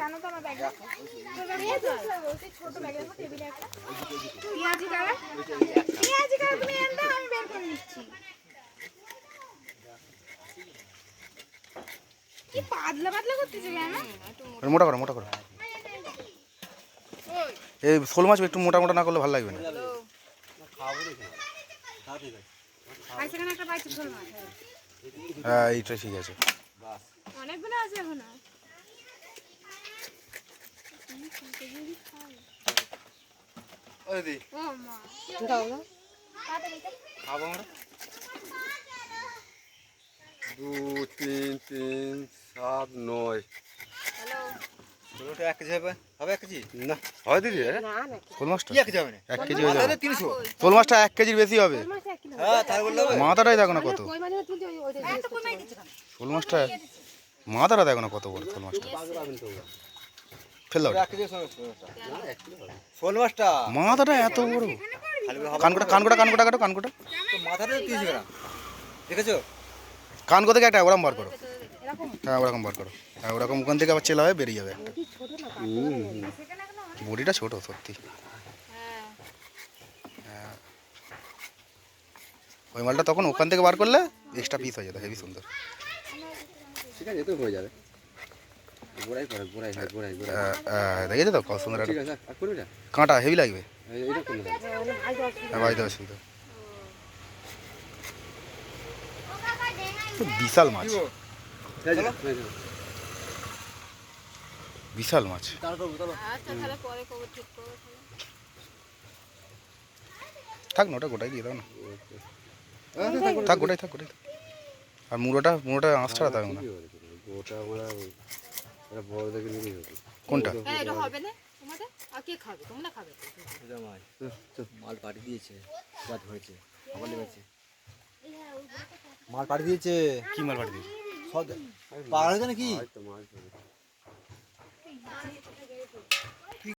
জানো তো আমার ব্যাগে ছোট ব্যাগে টেবিলে একটা পেঁয়াজি কালার তুমি এনে আমি বের করে নিচ্ছি। কি পাতলা পাতলা করতেছে কেন? মোটা করো মোটা করো। এই শোল মাছ একটু মোটা মোটা না করলে ভালো লাগবে না। হ্যাঁ এইটা ঠিক আছে। অনেকগুলো আছে এখনো। খাবো আমরা 2 3 3 7 9 ছোটটা 1 কেজি হবে 1 কেজি না হয় দিদি শোল মাছটা 1 কেজি হবে না 1 কেজি হয়ে যাবে। 300 শোল মাছটা 1 কেজির বেশি হবে। হ্যাঁ তাই বললে হবে। মাথাটাই দেখো না কত শোল মাছটা, মাথাটা দেখো না কত বড় শোল মাছটা। ফেল দাও। শোল মাছটা মাথাটা এত বড়। কানকোটা কানকোটা কানকোটা কাটো কানকোটা। তো মাথাটা 30 গ্রাম দেখেছো? কানকো থেকে একটা ওরকম বার করো। হ্যাঁ ওরকম বার করো। হ্যাঁ ওরকম ওখান থেকে আবার চেলা হয়ে বেরিয়ে যাবে একটা। বডিটা ছোট সত্যি। হ্যাঁ ওই মালটা তখন ওখান থেকে বার করলে এক্সট্রা পিস হয়ে যেত, হেভি সুন্দর। ঠিক আছে তো হয়ে যাবে। গোড়াই করে গোড়াই হয় গোড়াই গোড়াই। দেখেছো তো কত সুন্দর ঠিক আছে আর করবি না? কাঁটা হেভি লাগবে। এটা কোন দাম? হ্যাঁ ভাই দেওয়া সুন্দর। বিশাল মাছ, বিশাল মাছ। থাক না ওটা গোটাই দিয়ে দাও না। থাক গোটাই থাক গোটাই থাক। আর মুড়োটা মুড়োটা আঁশ ছাড়া থাকবে না। ওটা আমরা এটা বড় দেখে নিবি হবে। কোনটা? এটা হবে না তোমাদের? আর কে খাবে? তোমরা খাবে? এটা মাল পাঠিয়ে দিয়েছে, রাত হয়েছে আবার লেগেছে। মাল পাঠিয়ে দিয়েছে। কি মাল পাঠিয়ে দিয়েছে? সব পাগল হয়েছে নাকি?